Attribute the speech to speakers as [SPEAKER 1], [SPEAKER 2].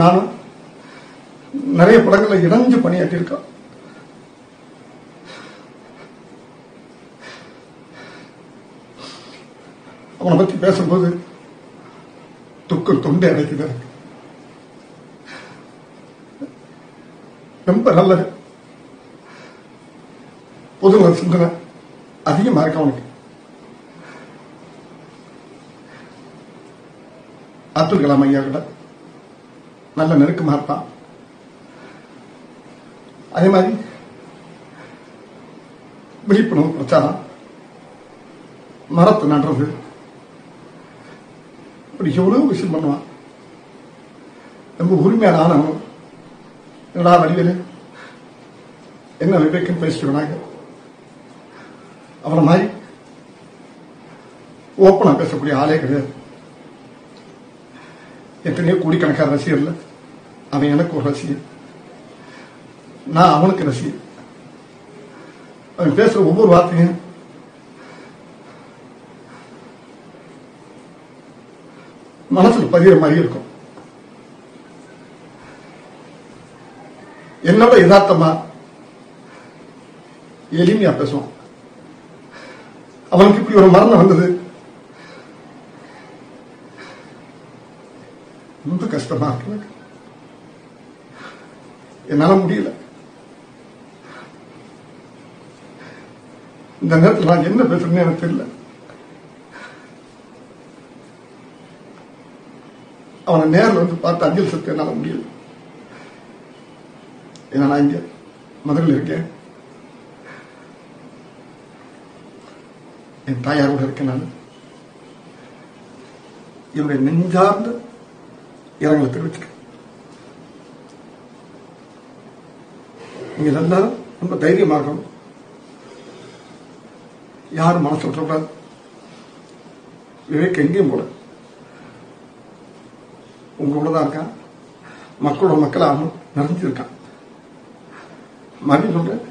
[SPEAKER 1] நானும் நிறைய படங்கள்ல இணைஞ்சு பணியாற்றியிருக்கோம். அவனை பத்தி பேசும்போது துக்கம் தொண்டை அடைக்குது. ரொம்ப நல்லது. பொதுநல சிந்தனை அதிகமா இருக்கு அவனுக்கு. அப்துல் கலாம் ஐயா கூட நல்ல நெருக்கமா இருப்பான். அதே மாதிரி விழிப்புணர்வு பிரச்சாரம், மரத்தை நடுறது, இப்படி எவ்வளவு விஷயம் பண்ணுவான். ரொம்ப உரிமையான ஆனவன். என்னடா வழிவேலு என்ன விவேக்கம் பேசிட்டு அவரை மாதிரி ஓப்பனா பேசக்கூடிய ஆளே கிடையாது. எத்தனையோ கோடிக்கணக்கான ரசிகர்ல அவன் எனக்கு ஒரு ரசிகர், நான் அவனுக்கு ரசிகர். அவன் பேசுற ஒவ்வொரு வார்த்தையும் மனசுல பதிகிற மாதிரி இருக்கும். என்னோட யதார்த்தமா எளிமையா பேசுவான். அவனுக்கு இப்படி ஒரு மரணம் வந்தது ரொம்ப கஷ்டமா இருக்கு. என்னால முடியல. இந்த நேரத்தில் நான் என்ன பேசுறேன்னு எனக்கு தெரியல. அவனை நேரில் வந்து பார்த்து அஞ்சல் செலுத்த என்னால முடியல. ஏன்னா நான் இங்க மதுரையில் இருக்கேன், என் தாயாரோட இருக்கேன். நான் என்னுடைய நெஞ்சார்ந்த இரங்கலை தெரிவிச்சுக்கிறேன். நீங்க எல்லாரும் ரொம்ப தைரியமா இருக்கணும். யாரும் மனசு விட்டுறக்கூடாது. விவேக் எங்கேயும் போல உங்களோடதான் இருக்கான். மக்களோட மக்கள் ஆகணும் நிறைஞ்சிருக்கான். மறுபடியும் சொல்றேன்,